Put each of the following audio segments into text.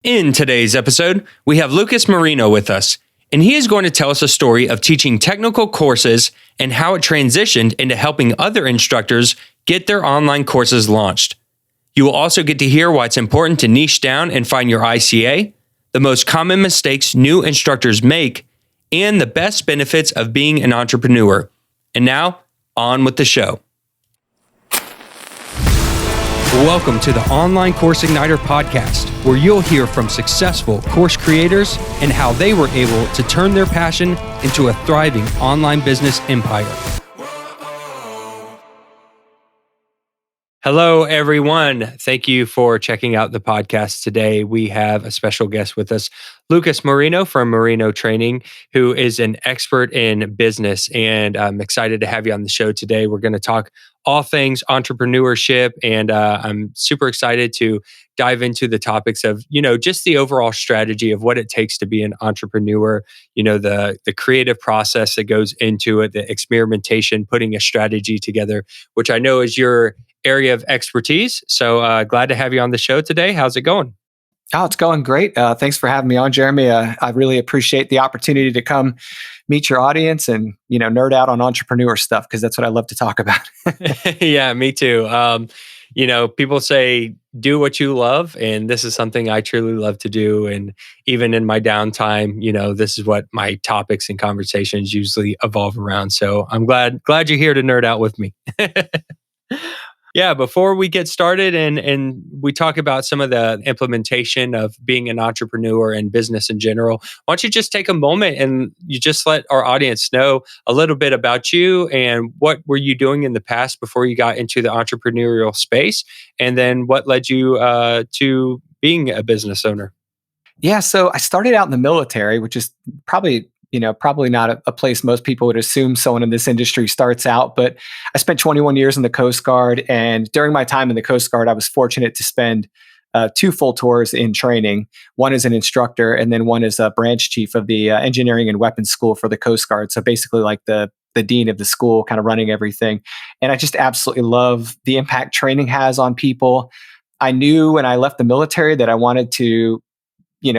In today's episode, we have Lucas Marino with us, and he is going to tell us a story of teaching technical courses and how it transitioned into helping other instructors get their online courses launched. You will also get to hear why it's important to niche down and find your ICA, the most common mistakes new instructors make, and the best benefits of being an entrepreneur. And now, on with the show. Welcome to the Online Course Igniter podcast, where you'll hear from successful course creators and how they were able to turn their passion into a thriving online business empire. Hello, everyone. Thank you for checking out the podcast today. We have a special guest with us, Lucas Marino from Marino Training, who is an expert in business. And I'm excited to have you on the show today. We're going to talk all things entrepreneurship. And I'm super excited to dive into the topics of, just the overall strategy of what it takes to be an entrepreneur, the creative process that goes into it, the experimentation, putting a strategy together, which I know is your area of expertise. So glad to have you on the show today. How's it going? Oh, it's going great. Thanks for having me on, Jeremy. I really appreciate the opportunity to come meet your audience and, nerd out on entrepreneur stuff, because that's what I love to talk about. Yeah, me too. People say, do what you love. And this is something I truly love to do. And even in my downtime, this is what my topics and conversations usually evolve around. So I'm glad you're here to nerd out with me. Yeah, before we get started and we talk about some of the implementation of being an entrepreneur and business in general, why don't you just take a moment and you just let our audience know a little bit about you and what were you doing in the past before you got into the entrepreneurial space, and then what led you to being a business owner? Yeah, so I started out in the military, which is probably not a place most people would assume someone in this industry starts out. But I spent 21 years in the Coast Guard. And during my time in the Coast Guard, I was fortunate to spend 2 full tours in training. One as an instructor, and then one as a branch chief of the engineering and weapons school for the Coast Guard. So basically like the dean of the school, kind of running everything. And I just absolutely love the impact training has on people. I knew when I left the military that I wanted to,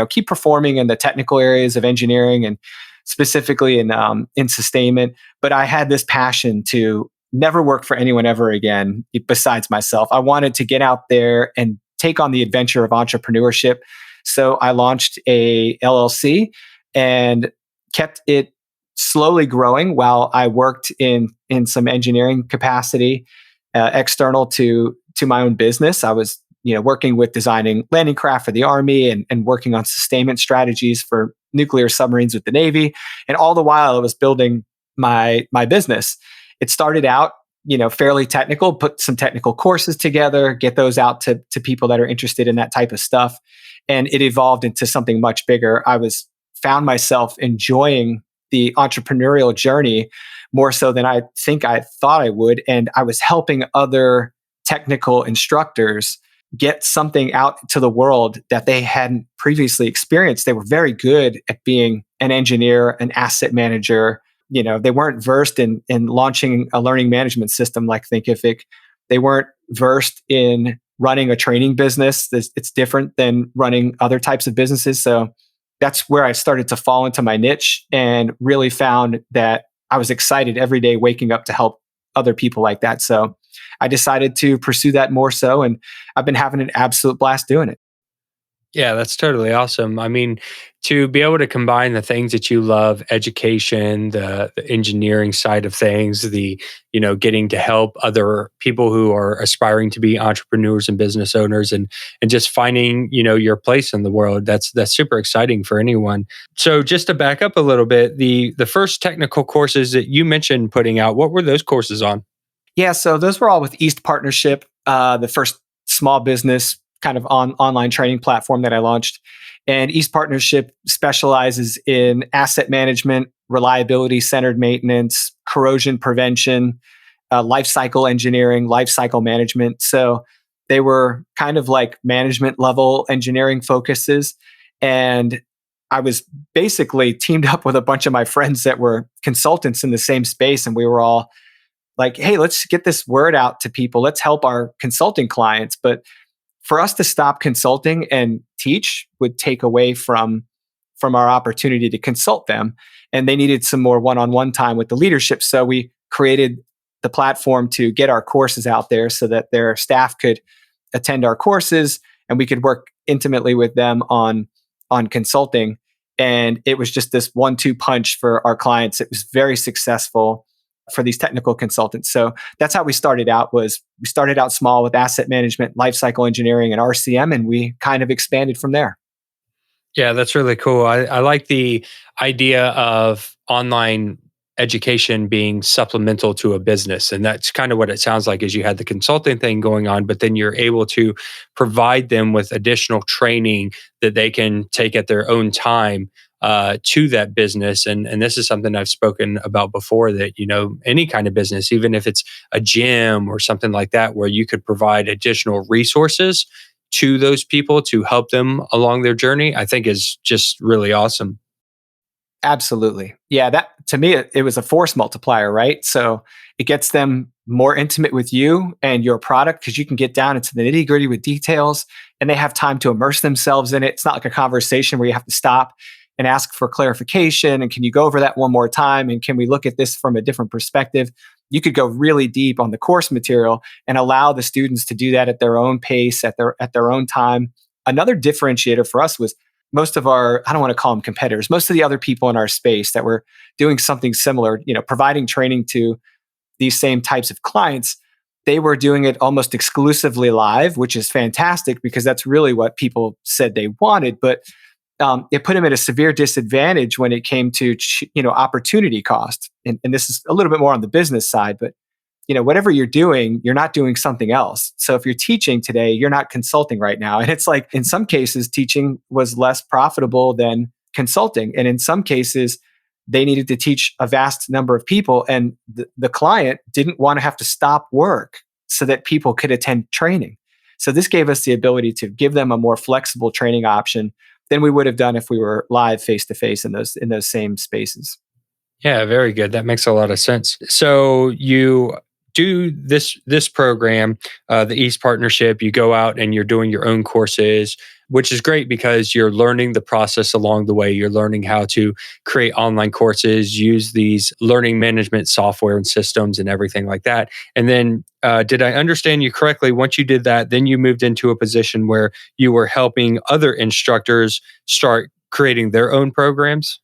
keep performing in the technical areas of engineering and specifically in sustainment. But I had this passion to never work for anyone ever again besides myself. I wanted to get out there and take on the adventure of entrepreneurship. So I launched a LLC and kept it slowly growing while I worked in some engineering capacity external to my own business. I was working with designing landing craft for the Army and working on sustainment strategies for nuclear submarines with the Navy. And all the while I was building my business. It started out, fairly technical, put some technical courses together, get those out to people that are interested in that type of stuff. And it evolved into something much bigger. Found myself enjoying the entrepreneurial journey more so than I think I thought I would. And I was helping other technical instructors get something out to the world that they hadn't previously experienced. They were very good at being an engineer, an asset manager. They weren't versed in launching a learning management system like Thinkific. They weren't versed in running a training business. It's different than running other types of businesses. So that's where I started to fall into my niche and really found that I was excited every day waking up to help other people like that. So I decided to pursue that more so, and I've been having an absolute blast doing it. Yeah, that's totally awesome. I mean, to be able to combine the things that you love, education, the engineering side of things, the, getting to help other people who are aspiring to be entrepreneurs and business owners and just finding, your place in the world. That's super exciting for anyone. So just to back up a little bit, the first technical courses that you mentioned putting out, what were those courses on? Yeah, so those were all with East Partnership, the first small business kind of online training platform that I launched. And East Partnership specializes in asset management, reliability-centered maintenance, corrosion prevention, life cycle engineering, life cycle management. So they were kind of like management level engineering focuses. And I was basically teamed up with a bunch of my friends that were consultants in the same space. And we were all like, hey, let's get this word out to people. Let's help our consulting clients. But for us to stop consulting and teach would take away from our opportunity to consult them. And they needed some more one-on-one time with the leadership. So we created the platform to get our courses out there so that their staff could attend our courses and we could work intimately with them on consulting. And it was just this 1-2 punch for our clients. It was very successful for these technical consultants. So that's how we started out. Was we started out small with asset management, lifecycle engineering, and RCM, and we kind of expanded from there. Yeah, that's really cool. I like the idea of online education being supplemental to a business. And that's kind of what it sounds like is you had the consulting thing going on, but then you're able to provide them with additional training that they can take at their own time to that business. And this is something I've spoken about before that, any kind of business, even if it's a gym or something like that, where you could provide additional resources to those people to help them along their journey, I think is just really awesome. Absolutely. Yeah, that to me, it was a force multiplier, right? So it gets them more intimate with you and your product because you can get down into the nitty gritty with details and they have time to immerse themselves in it. It's not like a conversation where you have to stop and ask for clarification. And can you go over that one more time? And can we look at this from a different perspective? You could go really deep on the course material and allow the students to do that at their own pace, at their own time. Another differentiator for us was most of our, I don't want to call them competitors, most of the other people in our space that were doing something similar, providing training to these same types of clients, they were doing it almost exclusively live, which is fantastic because that's really what people said they wanted. But it put them at a severe disadvantage when it came to opportunity cost. And this is a little bit more on the business side, but whatever you're doing, you're not doing something else. So if you're teaching today, you're not consulting right now. And it's like in some cases, teaching was less profitable than consulting. And in some cases, they needed to teach a vast number of people. And the client didn't want to have to stop work so that people could attend training. So this gave us the ability to give them a more flexible training option than we would have done if we were live face to face in those same spaces. Yeah, very good. That makes a lot of sense. So you do this program, the East Partnership. You go out and you're doing your own courses, which is great because you're learning the process along the way. You're learning how to create online courses, use these learning management software and systems, and everything like that. And then, did I understand you correctly? Once you did that, then you moved into a position where you were helping other instructors start creating their own programs.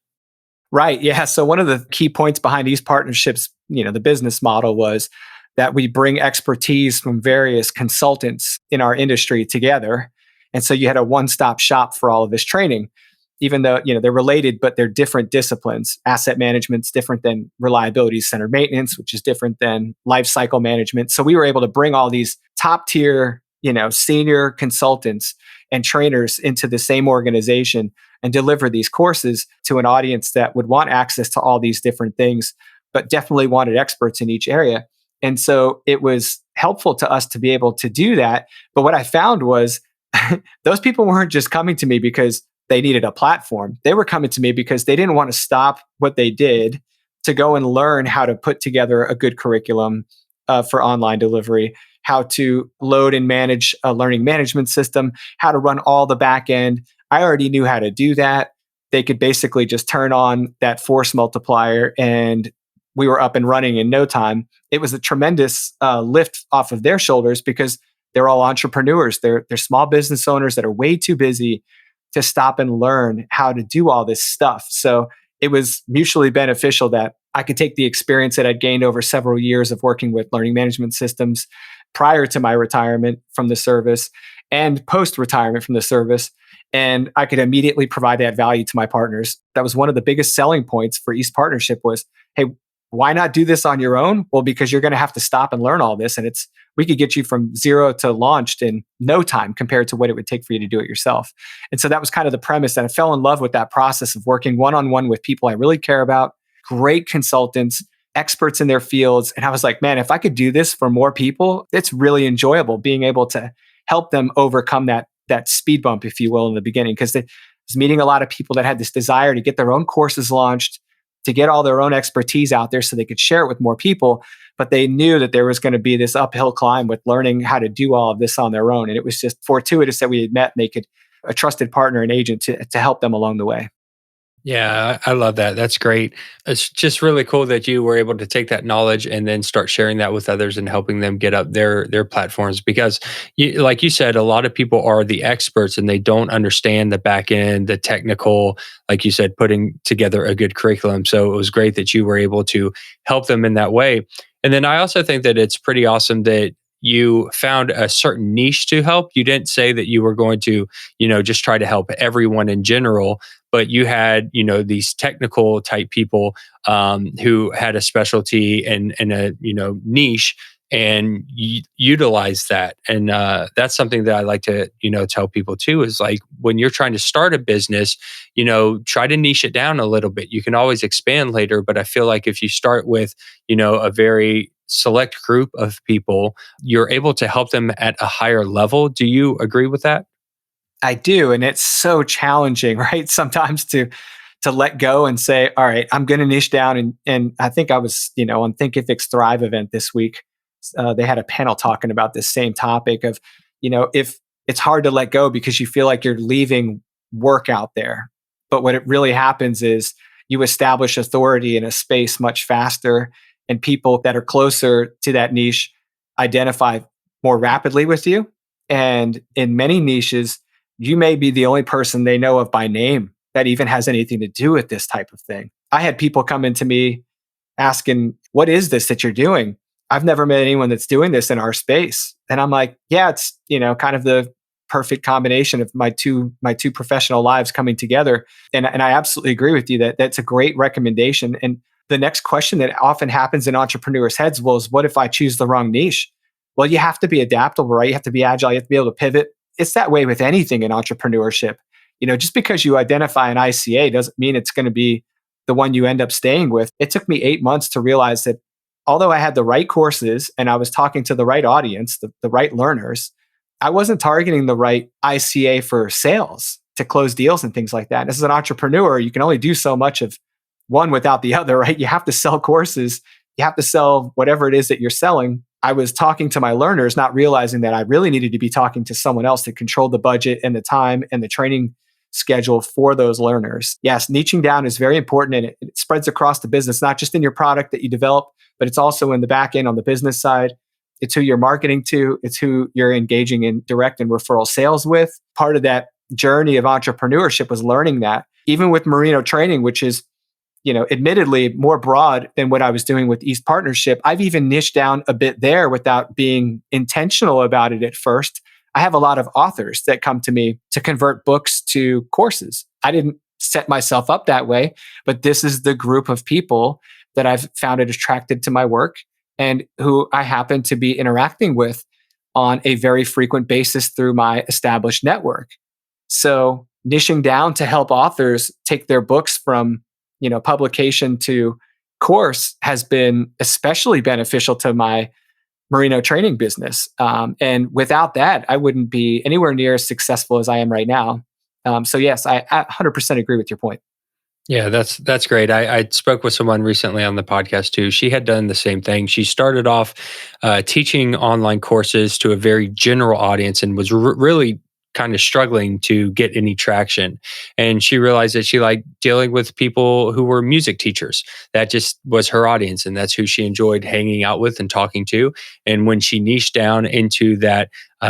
Right. Yeah. So one of the key points behind these partnerships, the business model was that we bring expertise from various consultants in our industry together. And so you had a one-stop shop for all of this training, even though, they're related, but they're different disciplines. Asset management's different than reliability centered maintenance, which is different than life cycle management. So we were able to bring all these top tier, senior consultants and trainers into the same organization and deliver these courses to an audience that would want access to all these different things, but definitely wanted experts in each area. And so it was helpful to us to be able to do that. But what I found was those people weren't just coming to me because they needed a platform. They were coming to me because they didn't want to stop what they did to go and learn how to put together a good curriculum for online delivery, how to load and manage a learning management system, how to run all the back end. I already knew how to do that. They could basically just turn on that force multiplier and we were up and running in no time. It was a tremendous lift off of their shoulders because they're all entrepreneurs. They're small business owners that are way too busy to stop and learn how to do all this stuff. So it was mutually beneficial that I could take the experience that I'd gained over several years of working with learning management systems prior to my retirement from the service and post-retirement from the service. And I could immediately provide that value to my partners. That was one of the biggest selling points for East Partnership was, hey, why not do this on your own? Well, because you're going to have to stop and learn all this. And we could get you from zero to launched in no time compared to what it would take for you to do it yourself. And so that was kind of the premise. And I fell in love with that process of working one-on-one with people I really care about, great consultants, experts in their fields. And I was like, man, if I could do this for more people, it's really enjoyable being able to help them overcome that speed bump, if you will, in the beginning. Because I was meeting a lot of people that had this desire to get their own courses launched, to get all their own expertise out there so they could share it with more people. But they knew that there was going to be this uphill climb with learning how to do all of this on their own. And it was just fortuitous that we had met and they could, a trusted partner and agent to help them along the way. Yeah, I love that. That's great. It's just really cool that you were able to take that knowledge and then start sharing that with others and helping them get up their platforms. Because, like you said, a lot of people are the experts and they don't understand the back end, the technical, like you said, putting together a good curriculum. So it was great that you were able to help them in that way. And then I also think that it's pretty awesome that you found a certain niche to help. You didn't say that you were going to, just try to help everyone in general, but you had these technical type people who had a specialty and a niche, and utilize that. And that's something that I like to tell people too, is like when you're trying to start a business, try to niche it down a little bit. You can always expand later, but I feel like if you start with a very select group of people, you're able to help them at a higher level. Do you agree with that? I do, and it's so challenging, right? Sometimes to let go and say, all right, I'm going to niche down. And I think I was, on Thinkific's Thrive event this week. They had a panel talking about this same topic of, if it's hard to let go because you feel like you're leaving work out there. But what it really happens is you establish authority in a space much faster, and people that are closer to that niche identify more rapidly with you. And in many niches, you may be the only person they know of by name that even has anything to do with this type of thing. I had people come into me asking, "What is this that you're doing? I've never met anyone that's doing this in our space." And I'm like, "Yeah, it's, kind of the perfect combination of my two professional lives coming together." And I absolutely agree with you that that's a great recommendation. And the next question that often happens in entrepreneurs' heads was, what if I choose the wrong niche? Well, you have to be adaptable, right? You have to be agile. You have to be able to pivot. It's that way with anything in entrepreneurship. Just because you identify an ICA doesn't mean it's going to be the one you end up staying with. It took me 8 months to realize that although I had the right courses and I was talking to the right audience, the right learners, I wasn't targeting the right ICA for sales to close deals and things like that. And as an entrepreneur, you can only do so much of one without the other, right? You have to sell courses, you have to sell whatever it is that you're selling. I was talking to my learners, not realizing that I really needed to be talking to someone else to control the budget and the time and the training schedule for those learners. Yes, niching down is very important, and it spreads across the business, not just in your product that you develop, but it's also in the back end on the business side. It's who you're marketing to, it's who you're engaging in direct and referral sales with. Part of that journey of entrepreneurship was learning that. Even with Marino training, which is admittedly more broad than what I was doing with East Partnership, I've even niched down a bit there without being intentional about it at first. I have a lot of authors that come to me to convert books to courses. I didn't set myself up that way, but this is the group of people that I've found it attracted to my work and who I happen to be interacting with on a very frequent basis through my established network. So niching down to help authors take their books from publication to course has been especially beneficial to my Merino training business. And without that, I wouldn't be anywhere near as successful as I am right now. So yes, I 100% agree with your point. Yeah, that's great. I spoke with someone recently on the podcast too. She had done the same thing. She started off teaching online courses to a very general audience and was really kind of struggling to get any traction. And she realized that she liked dealing with people who were music teachers. That just was her audience, and that's who she enjoyed hanging out with and talking to. And when she niched down into that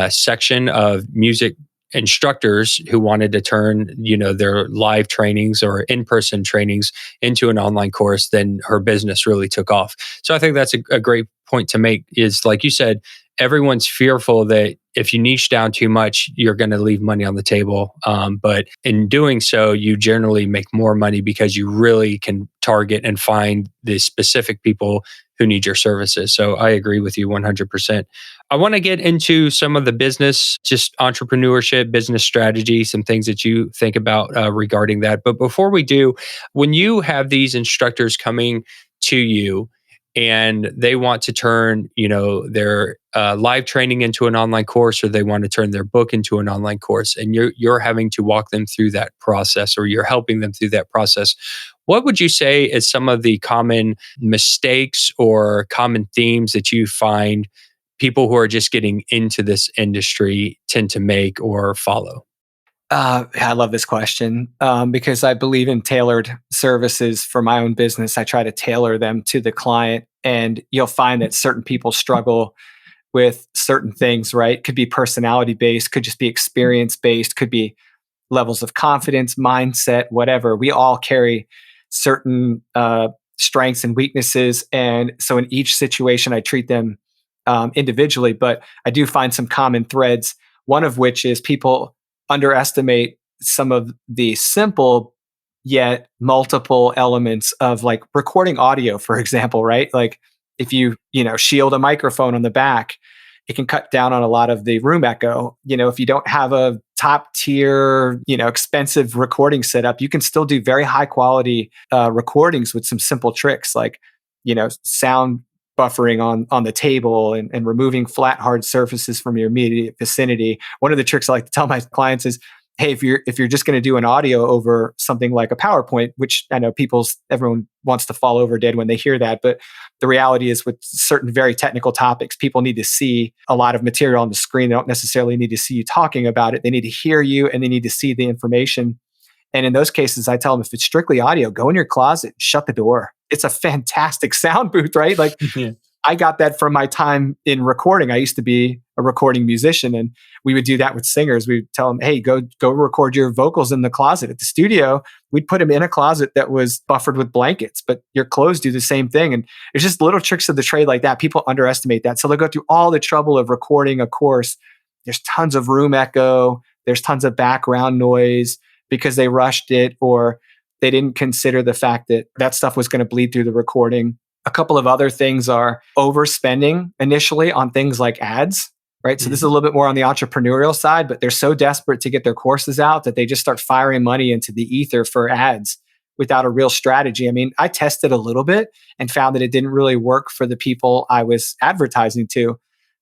section of music instructors who wanted to turn their live trainings or in-person trainings into an online course, then her business really took off. So I think that's a great point to make, is like you said, everyone's fearful that if you niche down too much, you're going to leave money on the table, but in doing so you generally make more money because you really can target and find the specific people who need your services. So I agree with you 100%. I want to get into some of the business, just entrepreneurship, business strategy, some things that you think about regarding that. But before we do, when you have these instructors coming to you and they want to turn, their live training into an online course, or they want to turn their book into an online course, and you're having to walk them through that process, or you're helping them through that process, What would you say is some of the common mistakes or common themes that you find people who are just getting into this industry tend to make or follow? I love this question because I believe in tailored services for my own business. I try to tailor them to the client, and you'll find that certain people struggle with certain things, right? Could be personality based, could just be experience based, could be levels of confidence, mindset, whatever. We all carry certain strengths and weaknesses. And so in each situation, I treat them individually, but I do find some common threads. One of which is people underestimate some of the simple yet multiple elements of like recording audio, for example, right? Like if you shield a microphone on the back, it can cut down on a lot of the room echo. If you don't have a top tier, expensive recording setup, you can still do very high quality recordings with some simple tricks like, sound buffering on the table and removing flat, hard surfaces from your immediate vicinity. One of the tricks I like to tell my clients is, hey, if you're just going to do an audio over something like a PowerPoint, which I know everyone wants to fall over dead when they hear that, but the reality is with certain very technical topics, people need to see a lot of material on the screen. They don't necessarily need to see you talking about it. They need to hear you and they need to see the information. And in those cases, I tell them if it's strictly audio, go in your closet, shut the door. It's a fantastic sound booth, right? Like Yeah. I got that from my time in recording. I used to be a recording musician, and we would do that with singers. We'd tell them, "Hey, go record your vocals in the closet." At the studio, we'd put them in a closet that was buffered with blankets, but your clothes do the same thing. And it's just little tricks of the trade like that. People underestimate that, so they'll go through all the trouble of recording a course. There's tons of room echo. There's tons of background noise because they rushed it or they didn't consider the fact that that stuff was going to bleed through the recording. A couple of other things are overspending initially on things like ads, right? So this is a Mhm. little bit more on the entrepreneurial side, but they're so desperate to get their courses out that they just start firing money into the ether for ads without a real strategy. I mean, I tested a little bit and found that it didn't really work for the people I was advertising to.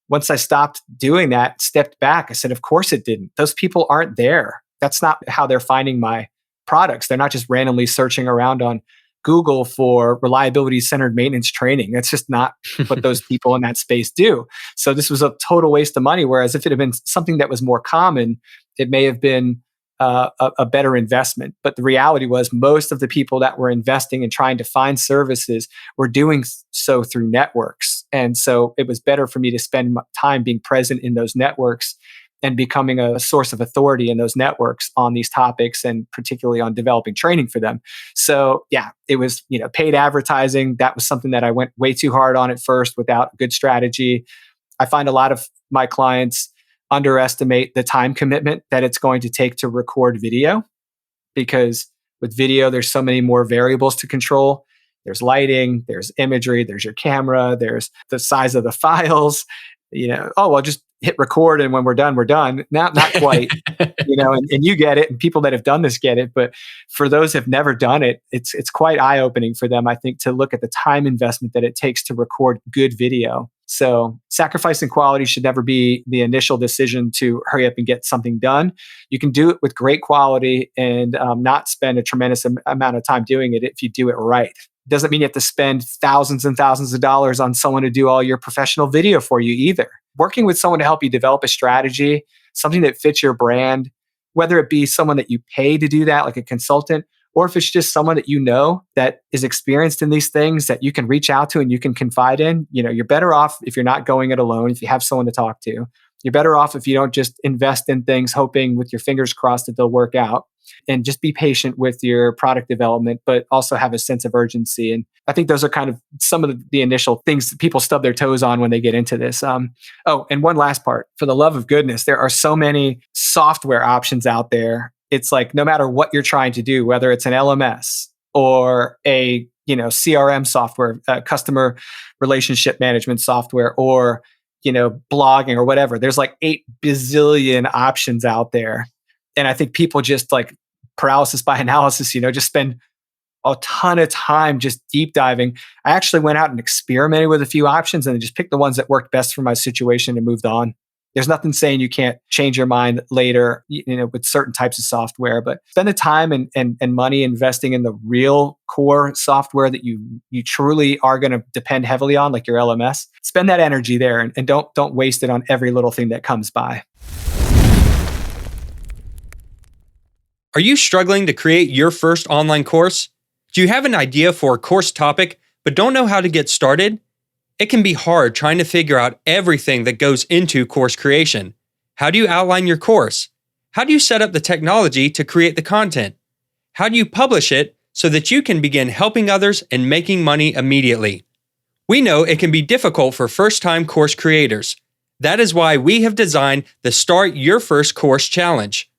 Once I stopped doing that, stepped back, I said, of course it didn't. Those people aren't there. That's not how they're finding my products. They're not just randomly searching around on Google for reliability centered maintenance training. That's just not what those people in that space do. So this was a total waste of money. Whereas if it had been something that was more common, it may have been a better investment. But the reality was, most of the people that were investing and trying to find services were doing so through networks. And so it was better for me to spend time being present in those networks and becoming a source of authority in those networks on these topics and particularly on developing training for them. So yeah, it was, paid advertising. That was something that I went way too hard on at first without a good strategy. I find a lot of my clients underestimate the time commitment that it's going to take to record video because with video, there's so many more variables to control. There's lighting, there's imagery, there's your camera, there's the size of the files. Oh, well, just hit record and when we're done, we're done. Not quite. And you get it, and people that have done this get it. But for those who've never done it, it's quite eye opening for them, I think, to look at the time investment that it takes to record good video. So sacrificing quality should never be the initial decision to hurry up and get something done. You can do it with great quality and not spend a tremendous amount of time doing it if you do it right. Doesn't mean you have to spend thousands and thousands of dollars on someone to do all your professional video for you either. Working with someone to help you develop a strategy, something that fits your brand, whether it be someone that you pay to do that, like a consultant, or if it's just someone that that is experienced in these things that you can reach out to and you can confide in. You're better off if you're not going it alone, if you have someone to talk to. You're better off if you don't just invest in things hoping with your fingers crossed that they'll work out, and just be patient with your product development, but also have a sense of urgency. And I think those are kind of some of the initial things that people stub their toes on when they get into this. Oh, and one last part, for the love of goodness, there are so many software options out there. It's like, no matter what you're trying to do, whether it's an LMS or a CRM software, customer relationship management software, or blogging or whatever, there's like 8 bazillion options out there. And I think people just like paralysis by analysis, just spend a ton of time just deep diving. I actually went out and experimented with a few options and just picked the ones that worked best for my situation and moved on. There's nothing saying you can't change your mind later, with certain types of software. But spend the time and money investing in the real core software that you truly are going to depend heavily on, like your LMS. Spend that energy there, and don't waste it on every little thing that comes by. Are you struggling to create your first online course? Do you have an idea for a course topic but don't know how to get started? It can be hard trying to figure out everything that goes into course creation. How do you outline your course? How do you set up the technology to create the content? How do you publish it so that you can begin helping others and making money immediately? We know it can be difficult for first-time course creators. That is why we have designed the Start Your First Course Challenge.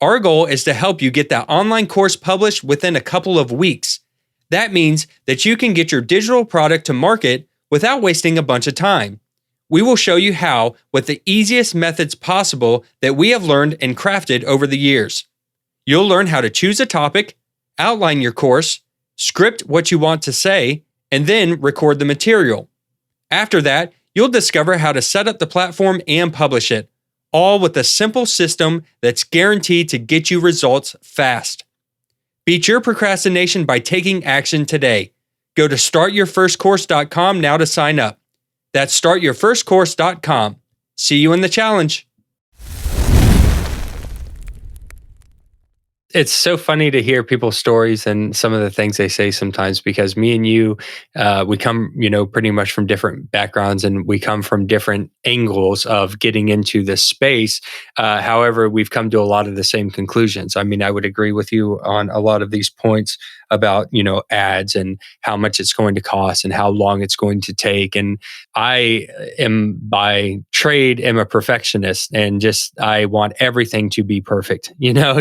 Our goal is to help you get that online course published within a couple of weeks. That means that you can get your digital product to market without wasting a bunch of time. We will show you how with the easiest methods possible that we have learned and crafted over the years. You'll learn how to choose a topic, outline your course, script what you want to say, and then record the material. After that, you'll discover how to set up the platform and publish it, all with a simple system that's guaranteed to get you results fast. Beat your procrastination by taking action today. Go to startyourfirstcourse.com now to sign up. That's startyourfirstcourse.com. See you in the challenge. It's so funny to hear people's stories and some of the things they say sometimes, because me and you, we come, pretty much from different backgrounds, and we come from different angles of getting into this space. However, we've come to a lot of the same conclusions. I mean, I would agree with you on a lot of these points about, ads and how much it's going to cost and how long it's going to take. And I am by trade am a perfectionist, and just I want everything to be perfect,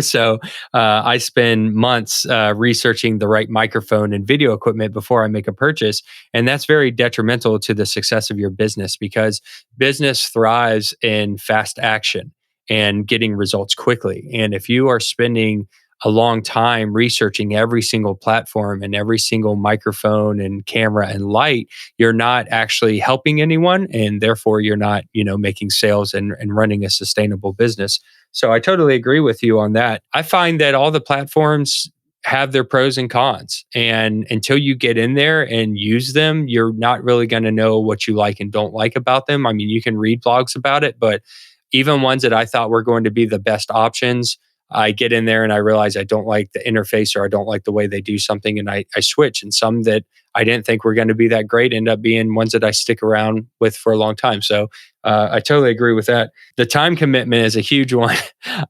so I spend months researching the right microphone and video equipment before I make a purchase. And that's very detrimental to the success of your business, because business thrives in fast action and getting results quickly. And if you are spending a long time researching every single platform and every single microphone and camera and light, you're not actually helping anyone, and therefore you're not, making sales and running a sustainable business. So I totally agree with you on that. I find that all the platforms have their pros and cons, and until you get in there and use them, you're not really going to know what you like and don't like about them. I mean, you can read blogs about it, but even ones that I thought were going to be the best options, I get in there and I realize I don't like the interface, or I don't like the way they do something, and I switch. And some that I didn't think were going to be that great end up being ones that I stick around with for a long time. So I totally agree with that. The time commitment is a huge one.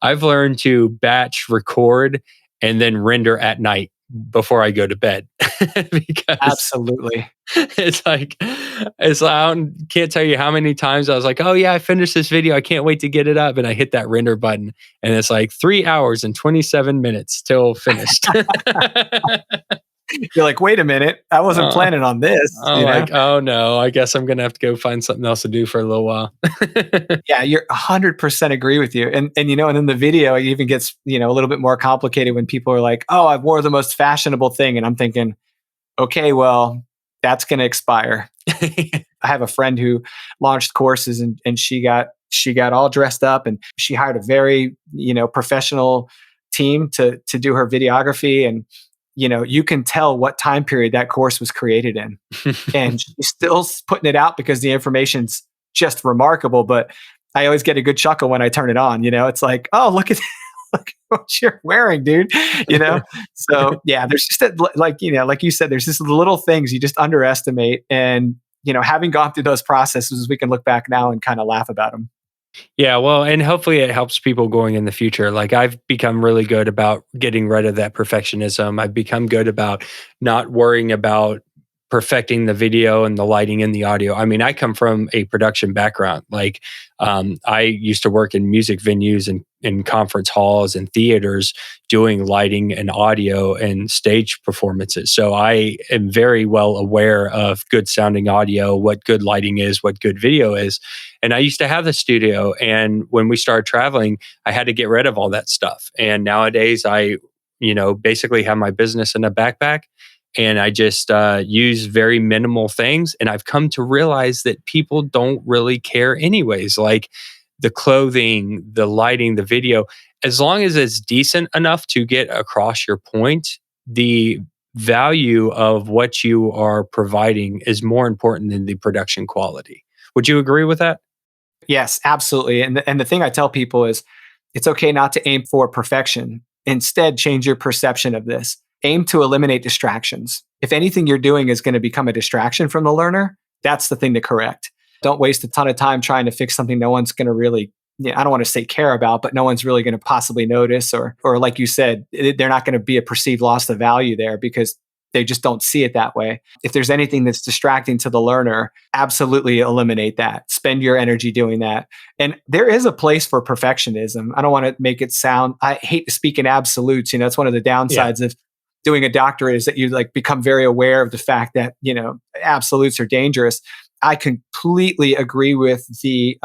I've learned to batch record and then render at night before I go to bed because Absolutely. I can't tell you how many times I was like, oh yeah, I finished this video, I can't wait to get it up, and I hit that render button, and it's like 3 hours and 27 minutes till finished. You're like, wait a minute, I wasn't planning on this. I'm like, oh no, I guess I'm gonna have to go find something else to do for a little while. Yeah, you're 100% agree with you. And then the video even gets, a little bit more complicated when people are like, oh, I wore the most fashionable thing. And I'm thinking, okay, well, that's going to expire. I have a friend who launched courses, and she got all dressed up, and she hired a very, professional team to do her videography. And, you can tell what time period that course was created in. And she's still putting it out because the information's just remarkable. But I always get a good chuckle when I turn it on. It's like, oh, look at what you're wearing, dude. So yeah, there's just like you said, there's just little things you just underestimate. And having gone through those processes, we can look back now and kind of laugh about them. Yeah, well, and hopefully it helps people going in the future. Like, I've become really good about getting rid of that perfectionism. I've become good about not worrying about perfecting the video and the lighting and the audio. I mean, I come from a production background. Like, I used to work in music venues and in conference halls and theaters doing lighting and audio and stage performances. So I am very well aware of good sounding audio, what good lighting is, what good video is. And I used to have the studio. And when we started traveling, I had to get rid of all that stuff. And nowadays I, basically have my business in a backpack, and I just use very minimal things. And I've come to realize that people don't really care anyways. Like, the clothing, the lighting, the video, as long as it's decent enough to get across your point, the value of what you are providing is more important than the production quality. Would you agree with that? Yes, absolutely. And the thing I tell people is it's okay not to aim for perfection. Instead, change your perception of this. Aim to eliminate distractions. If anything you're doing is going to become a distraction from the learner, that's the thing to correct. Don't waste a ton of time trying to fix something no one's going to really, yeah, I don't want to say care about, but no one's really going to possibly notice, or like you said, they're not going to be a perceived loss of value there because they just don't see it that way. If there's anything that's distracting to the learner, absolutely eliminate that. Spend your energy doing that. And there is a place for perfectionism. I don't want to make it sound, I hate to speak in absolutes. That's one of the Yeah. downsides of doing a doctorate is that you like become very aware of the fact that, absolutes are dangerous. I completely agree with the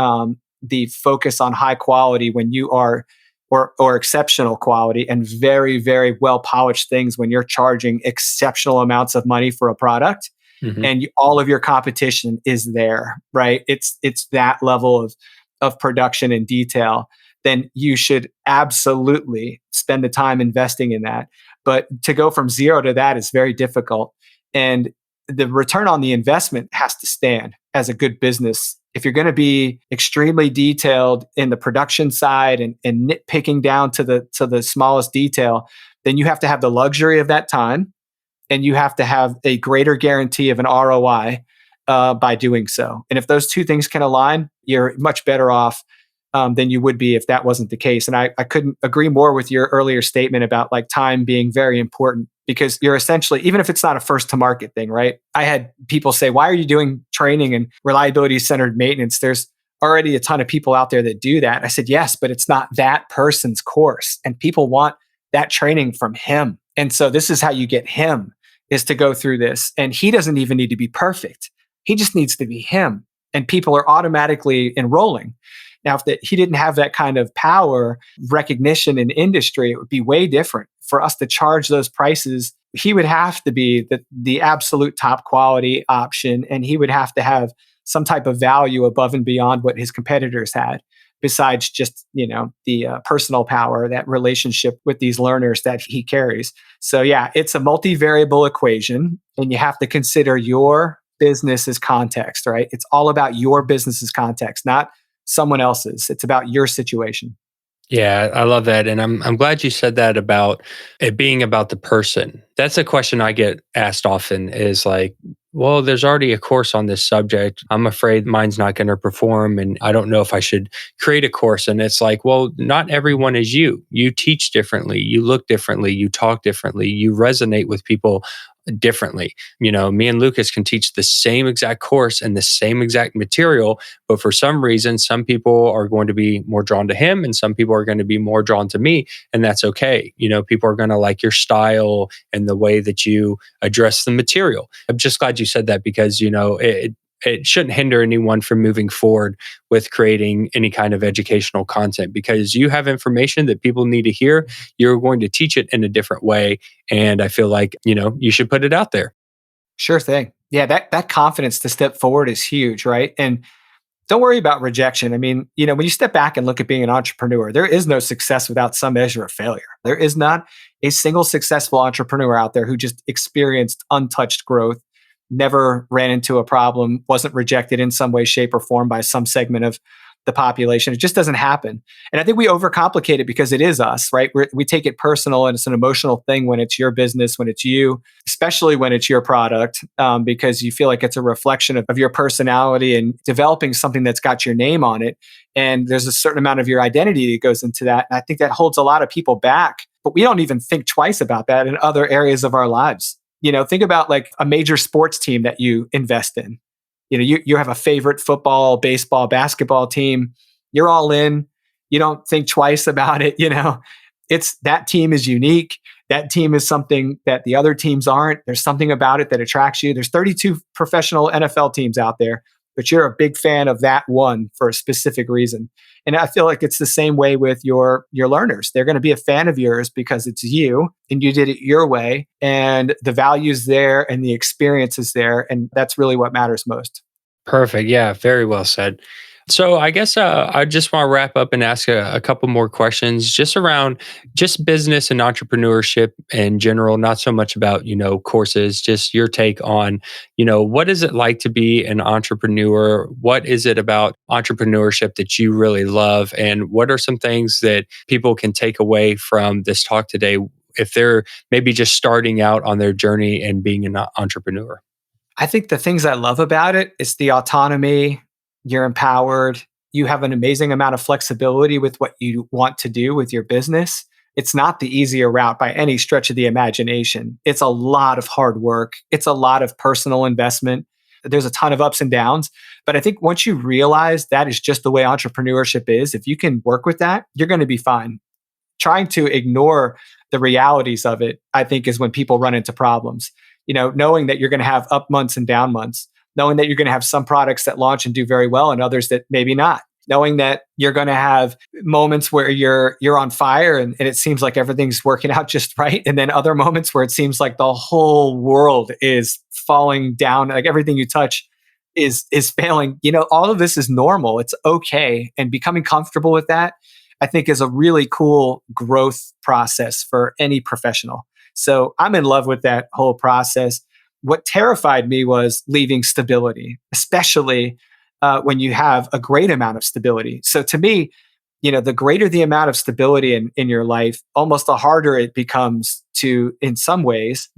focus on high quality when you are or exceptional quality and very, very well polished things when you're charging exceptional amounts of money for a product Hmm. and all of your competition is there, right? It's that level of production and detail. Then you should absolutely spend the time investing in that. But to go from zero to that is very difficult. And the return on the investment has to stand as a good business. If you're going to be extremely detailed in the production side and nitpicking down to the smallest detail, then you have to have the luxury of that time and you have to have a greater guarantee of an ROI by doing so. And if those two things can align, you're much better off than you would be if that wasn't the case. And I couldn't agree more with your earlier statement about like time being very important because you're essentially, even if it's not a first to market thing, right? I had people say, why are you doing training and reliability centered maintenance? There's already a ton of people out there that do that. I said, yes, but it's not that person's course. And people want that training from him. And so this is how you get him is to go through this. And he doesn't even need to be perfect. He just needs to be him. And people are automatically enrolling. Now, if he didn't have that kind of power recognition in industry, it would be way different. For us to charge those prices, he would have to be the absolute top quality option, and he would have to have some type of value above and beyond what his competitors had. Besides just the personal power, that relationship with these learners that he carries. So yeah, it's a multivariable equation, and you have to consider your business's context, right? It's all about your business's context, not someone else's. It's about your situation. Yeah, I love that. And I'm glad you said that about it being about the person. That's a question I get asked often is like, well, there's already a course on this subject. I'm afraid mine's not going to perform and I don't know if I should create a course. And it's like, well, not everyone is you. You teach differently, you look differently, you talk differently, you resonate with people differently. Me and Lucas can teach the same exact course and the same exact material, but for some reason, some people are going to be more drawn to him and some people are going to be more drawn to me. And that's okay. People are going to like your style and the way that you address the material. I'm just glad you said that because, it shouldn't hinder anyone from moving forward with creating any kind of educational content because you have information that people need to hear. You're going to teach it in a different way. And I feel like, you should put it out there. Sure thing. Yeah, that confidence to step forward is huge, right? And don't worry about rejection. I mean, when you step back and look at being an entrepreneur, there is no success without some measure of failure. There is not a single successful entrepreneur out there who just experienced untouched growth, never ran into a problem, wasn't rejected in some way, shape, or form by some segment of the population. It just doesn't happen. And I think we overcomplicate it because it is us, right? We take it personal and it's an emotional thing when it's your business, when it's you, especially when it's your product, because you feel like it's a reflection of your personality and developing something that's got your name on it. And there's a certain amount of your identity that goes into that. And I think that holds a lot of people back, but we don't even think twice about that in other areas of our lives. Think about like a major sports team that you invest in. You have a favorite football, baseball, basketball team. You're all in. You don't think twice about it. It's that team is unique. That team is something that the other teams aren't. There's something about it that attracts you. There's 32 professional NFL teams out there, but you're a big fan of that one for a specific reason. And I feel like it's the same way with your learners. They're going to be a fan of yours because it's you and you did it your way and the value's there and the experience is there. And that's really what matters most. Perfect. Yeah, very well said. So I guess I just want to wrap up and ask a couple more questions just around just business and entrepreneurship in general, not so much about, courses, just your take on, what is it like to be an entrepreneur? What is it about entrepreneurship that you really love? And what are some things that people can take away from this talk today if they're maybe just starting out on their journey and being an entrepreneur? I think the things I love about it is the autonomy. You're empowered. You have an amazing amount of flexibility with what you want to do with your business. It's not the easier route by any stretch of the imagination. It's a lot of hard work. It's a lot of personal investment. There's a ton of ups and downs. But I think once you realize that is just the way entrepreneurship is, if you can work with that, you're going to be fine. Trying to ignore the realities of it, I think, is when people run into problems. Knowing that you're going to have up months and down months, knowing that you're going to have some products that launch and do very well and others that maybe not, knowing that you're going to have moments where you're on fire and it seems like everything's working out just right, and then other moments where it seems like the whole world is falling down, like everything you touch is failing. All of this is normal. It's okay, and becoming comfortable with that, I think, is a really cool growth process for any professional. So I'm in love with that whole process. What terrified me was leaving stability, especially when you have a great amount of stability. So to me, the greater the amount of stability in your life, almost the harder it becomes to, in some ways,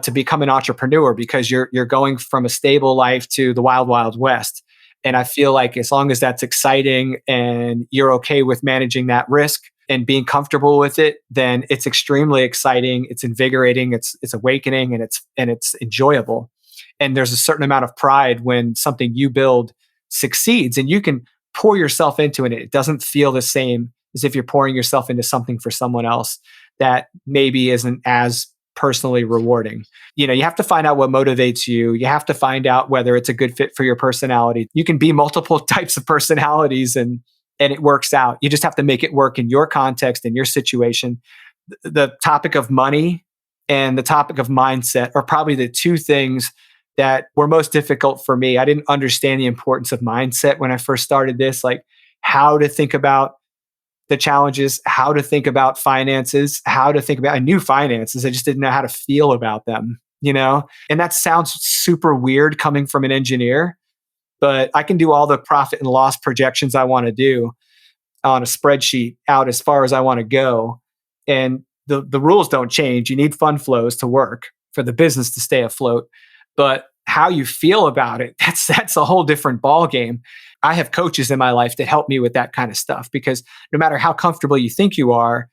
to become an entrepreneur, because you're going from a stable life to the wild, wild west. And I feel like as long as that's exciting and you're okay with managing that risk and being comfortable with it, then it's extremely exciting. It's invigorating. It's awakening, and it's enjoyable. And there's a certain amount of pride when something you build succeeds, and you can pour yourself into it. It doesn't feel the same as if you're pouring yourself into something for someone else that maybe isn't as personally rewarding. You have to find out what motivates you. You have to find out whether it's a good fit for your personality. You can be multiple types of personalities, and it works out. You just have to make it work in your context, in your situation. The topic of money and the topic of mindset are probably the two things that were most difficult for me. I didn't understand the importance of mindset when I first started this, like how to think about the challenges, how to think about finances, how to think about, I knew finances. I just didn't know how to feel about them, And that sounds super weird coming from an engineer, but I can do all the profit and loss projections I want to do on a spreadsheet out as far as I want to go. And the rules don't change. You need fund flows to work for the business to stay afloat. But how you feel about it, that's a whole different ball game. I have coaches in my life that help me with that kind of stuff, because no matter how comfortable you think you are,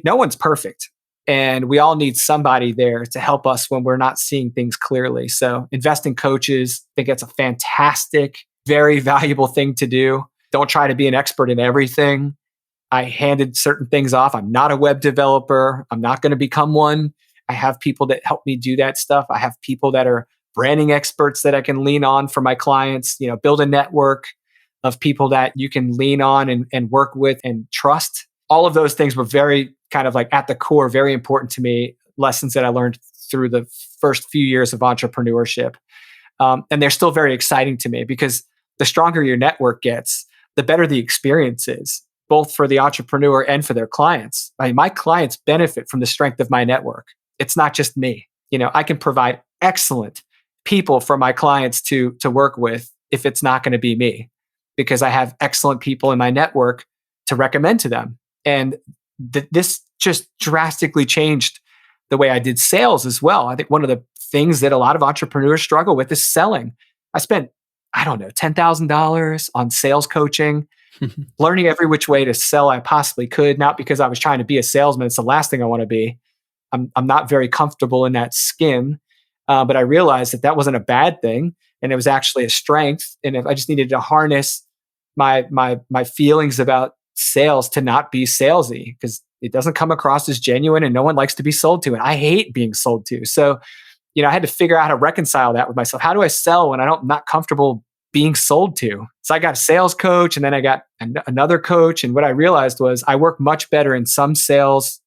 no one's perfect. And we all need somebody there to help us when we're not seeing things clearly. So invest in coaches. I think that's a fantastic, very valuable thing to do. Don't try to be an expert in everything. I handed certain things off. I'm not a web developer. I'm not going to become one. I have people that help me do that stuff. I have people that are branding experts that I can lean on for my clients. Build a network of people that you can lean on and work with and trust. All of those things were very kind of like at the core, very important to me, lessons that I learned through the first few years of entrepreneurship. And they're still very exciting to me, because the stronger your network gets, the better the experience is, both for the entrepreneur and for their clients. My clients benefit from the strength of my network. It's not just me. I can provide excellent people for my clients to work with if it's not going to be me, because I have excellent people in my network to recommend to them. And this just drastically changed the way I did sales as well. I think one of the things that a lot of entrepreneurs struggle with is selling. I spent, I don't know, $10,000 on sales coaching, learning every which way to sell I possibly could, not because I was trying to be a salesman. It's the last thing I want to be. I'm not very comfortable in that skin. But I realized that wasn't a bad thing, and it was actually a strength. And if I just needed to harness my feelings about sales to not be salesy, because it doesn't come across as genuine, and no one likes to be sold to. And I hate being sold to. So, I had to figure out how to reconcile that with myself. How do I sell when I'm not comfortable being sold to? So I got a sales coach, and then I got another coach. And what I realized was I work much better in some sales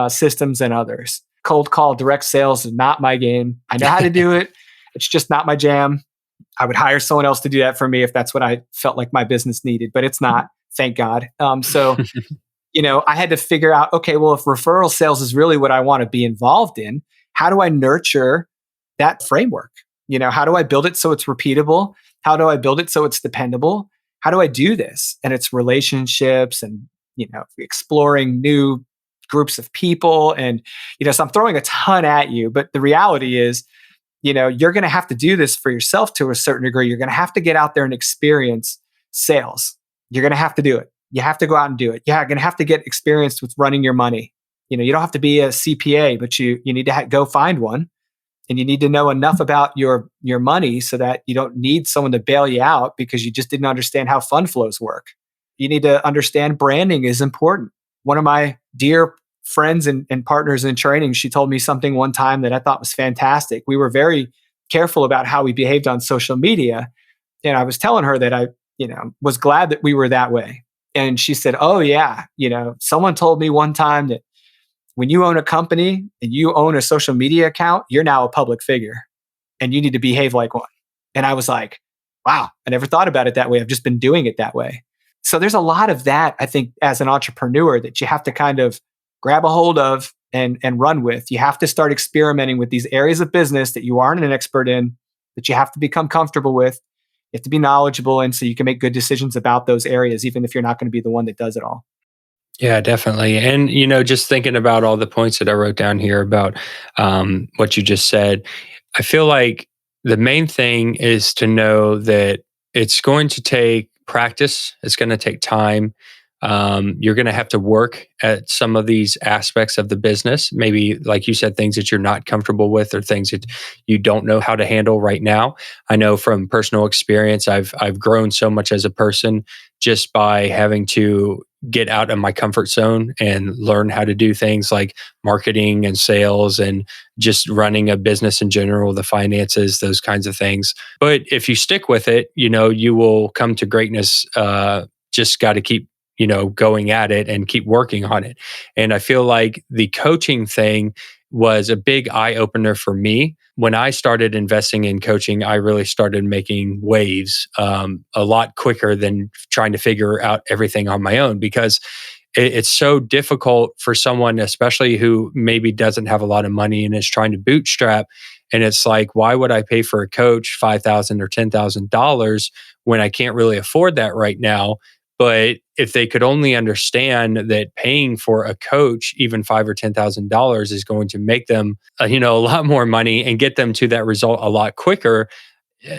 systems than others. Cold call, direct sales is not my game. I know how to do it. It's just not my jam. I would hire someone else to do that for me if that's what I felt like my business needed, but it's not, thank God. I had to figure out, okay, well, if referral sales is really what I want to be involved in, how do I nurture that framework? How do I build it so it's repeatable? How do I build it so it's dependable? How do I do this? And it's relationships and, exploring new groups of people. And, so I'm throwing a ton at you, but the reality is, you're going to have to do this for yourself to a certain degree. You're going to have to get out there and experience sales. You're going to have to do it. You have to go out and do it. You're going to have to get experienced with running your money. You don't have to be a CPA, but you need to go find one, and you need to know enough about your money so that you don't need someone to bail you out because you just didn't understand how fund flows work. You need to understand branding is important. One of my dear friends and partners in training, she told me something one time that I thought was fantastic. We were very careful about how we behaved on social media, and I was telling her that I, was glad that we were that way. And she said, "Oh yeah, someone told me one time that when you own a company and you own a social media account, you're now a public figure and you need to behave like one." And I was like, wow, I never thought about it that way. I've just been doing it that way. So there's a lot of that, I think, as an entrepreneur that you have to kind of grab a hold of and run with. You have to start experimenting with these areas of business that you aren't an expert in, that you have to become comfortable with. You have to be knowledgeable in so you can make good decisions about those areas, even if you're not going to be the one that does it all. Yeah, definitely. And, just thinking about all the points that I wrote down here about what you just said, I feel like the main thing is to know that it's going to take practice, it's going to take time. You're going to have to work at some of these aspects of the business. Maybe, like you said, things that you're not comfortable with or things that you don't know how to handle right now. I know from personal experience, I've grown so much as a person just by having to get out of my comfort zone and learn how to do things like marketing and sales and just running a business in general, the finances, those kinds of things. But if you stick with it, you will come to greatness. Just got to keep going at it and keep working on it. And I feel like the coaching thing was a big eye opener for me. When I started investing in coaching, I really started making waves a lot quicker than trying to figure out everything on my own, because it's so difficult for someone, especially who maybe doesn't have a lot of money and is trying to bootstrap. And it's like, why would I pay for a coach $5,000 or $10,000 when I can't really afford that right now? But if they could only understand that paying for a coach, even $5,000 or $10,000, is going to make them, a lot more money and get them to that result a lot quicker.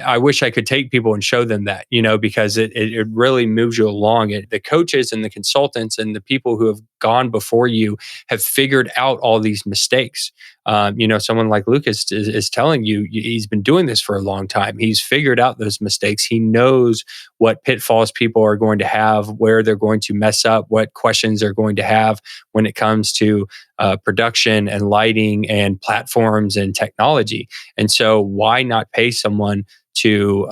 I wish I could take people and show them that, because it really moves you along. The coaches and the consultants and the people who have gone before you have figured out all these mistakes. Someone like Lucas is telling you he's been doing this for a long time. He's figured out those mistakes. He knows what pitfalls people are going to have, where they're going to mess up, what questions they're going to have when it comes to production and lighting and platforms and technology. And so why not pay someone to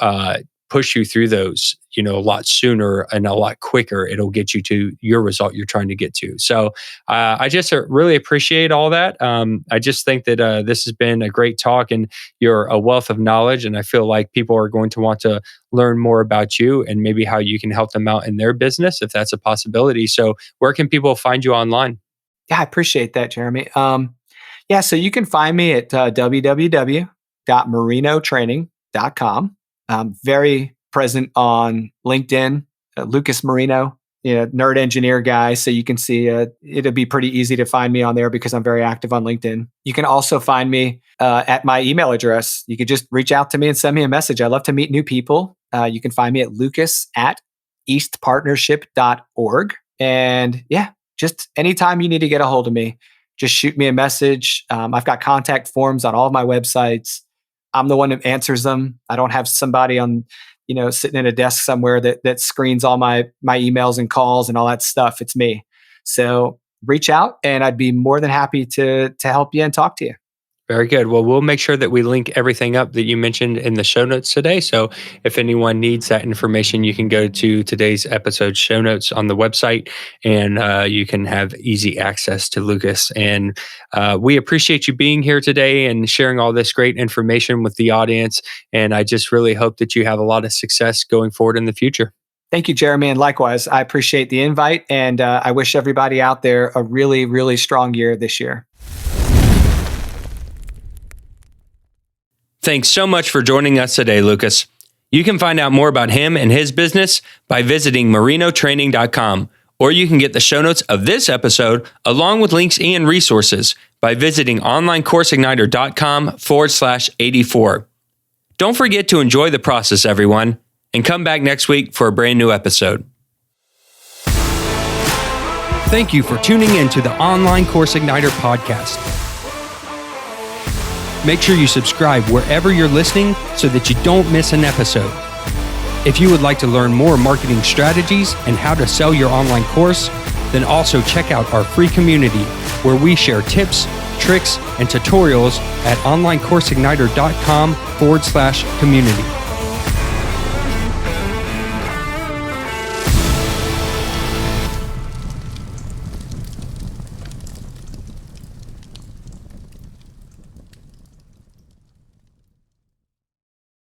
push you through those, a lot sooner and a lot quicker? It'll get you to your result you're trying to get to. So I just really appreciate all that. I just think that this has been a great talk, and you're a wealth of knowledge. And I feel like people are going to want to learn more about you and maybe how you can help them out in their business, if that's a possibility. So where can people find you online? Yeah, I appreciate that, Jeremy. Yeah, so you can find me at www.marinotraining.com. I'm very present on LinkedIn, Lucas Marino, nerd engineer guy. So you can see it'll be pretty easy to find me on there because I'm very active on LinkedIn. You can also find me at my email address. You could just reach out to me and send me a message. I love to meet new people. You can find me at lucas@eastpartnership.org. And yeah, just anytime you need to get a hold of me, just shoot me a message. I've got contact forms on all of my websites. I'm the one who answers them. I don't have somebody sitting at a desk somewhere that screens all my emails and calls and all that stuff. It's me. So reach out and I'd be more than happy to help you and talk to you. Very good. Well, we'll make sure that we link everything up that you mentioned in the show notes today. So if anyone needs that information, you can go to today's episode show notes on the website, and you can have easy access to Lucas. And we appreciate you being here today and sharing all this great information with the audience. And I just really hope that you have a lot of success going forward in the future. Thank you, Jeremy. And likewise, I appreciate the invite. And I wish everybody out there a really, really strong year this year. Thanks so much for joining us today, Lucas. You can find out more about him and his business by visiting marinotraining.com, or you can get the show notes of this episode along with links and resources by visiting onlinecourseigniter.com/84. Don't forget to enjoy the process, everyone, and come back next week for a brand new episode. Thank you for tuning in to the Online Course Igniter podcast. Make sure you subscribe wherever you're listening so that you don't miss an episode. If you would like to learn more marketing strategies and how to sell your online course, then also check out our free community where we share tips, tricks, and tutorials at onlinecourseigniter.com/community.